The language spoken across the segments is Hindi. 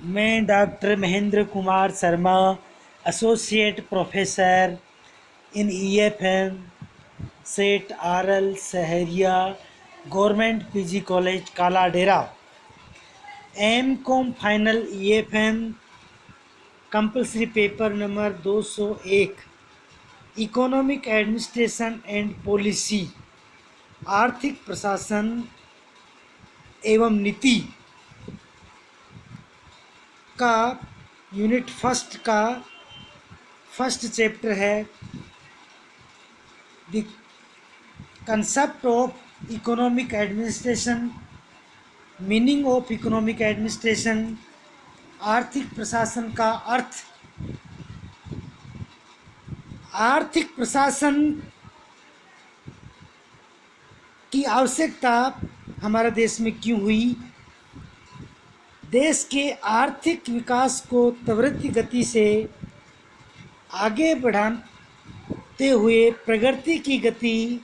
मैं doctor Mahendra Kumar Sharma, associate professor in EFM, सेठ RL Sahariya, government PG college काला डेरा, M.Com final EFM, compulsory paper number 201, economic administration and policy, आर्थिक प्रशासन एवं नीति का यूनिट फर्स्ट का फर्स्ट चैप्टर है the concept of economic administration, meaning of economic administration, आर्थिक प्रशासन का अर्थ, आर्थिक प्रशासन की आवश्यकता हमारे देश में क्यों हुई, देश के आर्थिक विकास को त्वरित गति से आगे बढ़ाते हुए प्रगति की गति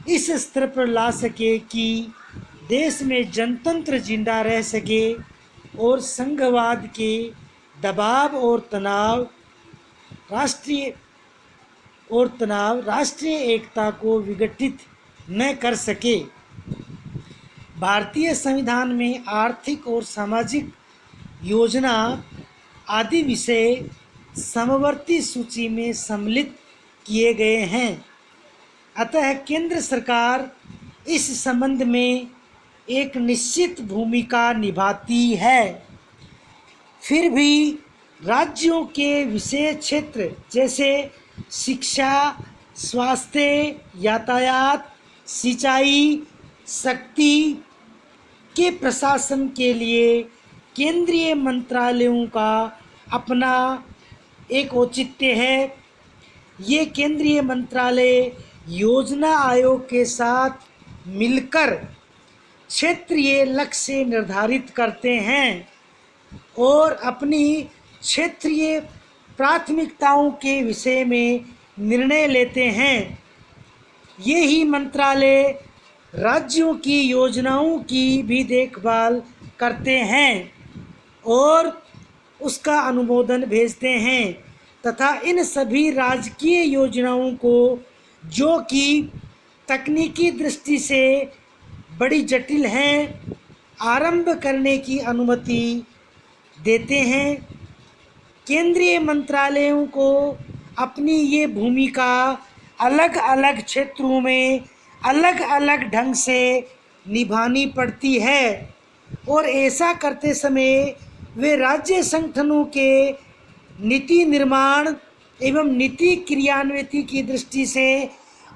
इस स्तर पर ला सके कि देश में जनतंत्र जिंदा रह सके और संघवाद के दबाव और तनाव राष्ट्रीय एकता को विघटित न कर सके। भारतीय संविधान में आर्थिक और सामाजिक योजना आदि विषय समवर्ती सूची में सम्मिलित किए गए हैं। अतः केंद्र सरकार इस संबंध में एक निश्चित भूमिका निभाती है। फिर भी राज्यों के विषय क्षेत्र जैसे शिक्षा, स्वास्थ्य, यातायात, सिंचाई, शक्ति के प्रशासन के लिए केंद्रीय मंत्रालयों का अपना एक औचित्य है। ये केंद्रीय मंत्रालय योजना आयोग के साथ मिलकर क्षेत्रीय लक्ष्य निर्धारित करते हैं और अपनी क्षेत्रीय प्राथमिकताओं के विषय में निर्णय लेते हैं। ये ही मंत्रालय राज्यों की योजनाओं की भी देखभाल करते हैं और उसका अनुमोदन भेजते हैं तथा इन सभी राजकीय योजनाओं को, जो कि तकनीकी दृष्टि से बड़ी जटिल हैं, आरंभ करने की अनुमति देते हैं। केंद्रीय मंत्रालयों को अपनी ये भूमिका अलग अलग क्षेत्रों में अलग अलग ढंग से निभानी पड़ती है और ऐसा करते समय वे राज्य संगठनों के नीति निर्माण एवं नीति क्रियान्वित की दृष्टि से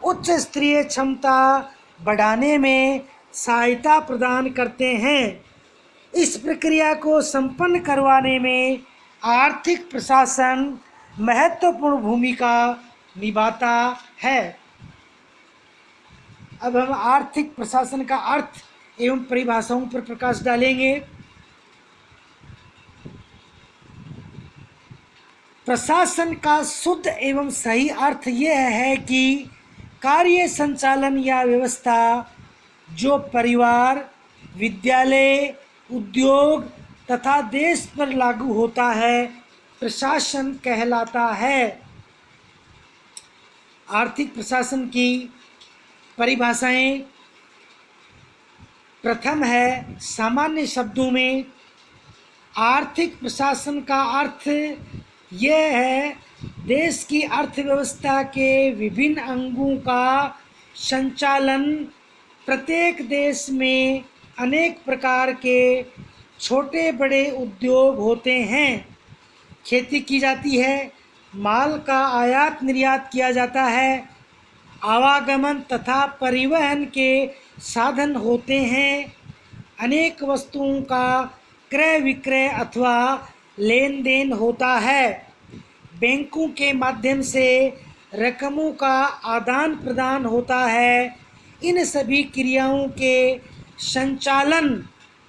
उच्च स्तरीय क्षमता बढ़ाने में सहायता प्रदान करते हैं। इस प्रक्रिया को संपन्न करवाने में आर्थिक प्रशासन महत्वपूर्ण भूमिका निभाता है। अब हम आर्थिक प्रशासन का अर्थ एवं परिभाषाओं पर प्रकाश डालेंगे। प्रशासन का शुद्ध एवं सही अर्थ यह है कि कार्य संचालन या व्यवस्था जो परिवार, विद्यालय, उद्योग तथा देश पर लागू होता है, प्रशासन कहलाता है। आर्थिक प्रशासन की परिभाषाएं, प्रथम है सामान्य शब्दों में आर्थिक प्रशासन का अर्थ यह है देश की अर्थव्यवस्था के विभिन्न अंगों का संचालन। प्रत्येक देश में अनेक प्रकार के छोटे बड़े उद्योग होते हैं, खेती की जाती है, माल का आयात निर्यात किया जाता है, आवागमन तथा परिवहन के साधन होते हैं, अनेक वस्तुओं का क्रय विक्रय अथवा लेन देन होता है, बैंकों के माध्यम से रकमों का आदान प्रदान होता है। इन सभी क्रियाओं के संचालन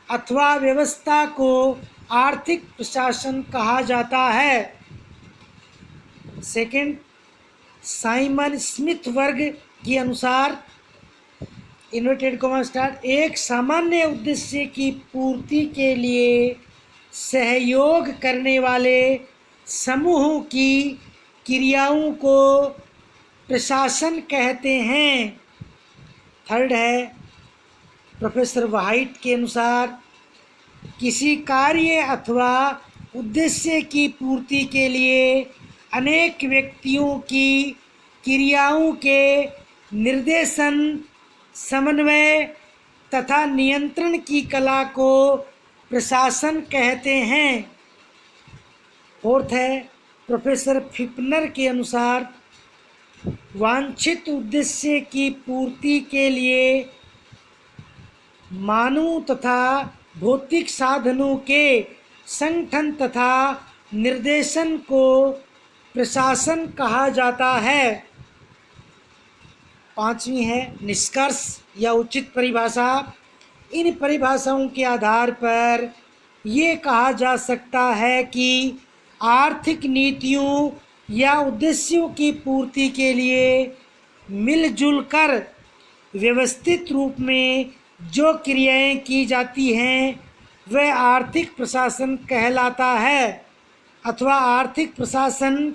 अथवा व्यवस्था को आर्थिक प्रशासन कहा जाता है। सेकंड, साइमन स्मिथ वर्ग के अनुसार इन्वर्टेड कॉमा स्टार्ट एक सामान्य उद्देश्य की पूर्ति के लिए सहयोग करने वाले समूह की क्रियाओं को प्रशासन कहते हैं। थर्ड है, प्रोफेसर वाइट के अनुसार किसी कार्य अथवा उद्देश्य की पूर्ति के लिए अनेक व्यक्तियों की क्रियाओं के निर्देशन, समन्वय तथा नियंत्रण की कला को प्रशासन कहते हैं। फोर्थ है, प्रोफेसर फिपनर के अनुसार वांछित उद्देश्य की पूर्ति के लिए मानव तथा भौतिक साधनों के संगठन तथा निर्देशन को प्रशासन कहा जाता है। पांचवी है, निष्कर्ष या उचित परिभाषा। इन परिभाषाओं के आधार पर ये कहा जा सकता है कि आर्थिक नीतियों या उद्देश्यों की पूर्ति के लिए मिलजुल कर व्यवस्थित रूप में जो क्रियाएं की जाती हैं वह आर्थिक प्रशासन कहलाता है, अथवा आर्थिक प्रशासन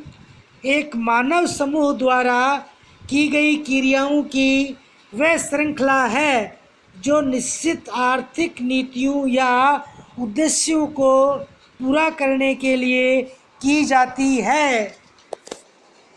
एक मानव समूह द्वारा की गई क्रियाओं की वह श्रृंखला है जो निश्चित आर्थिक नीतियों या उद्देश्यों को पूरा करने के लिए की जाती है।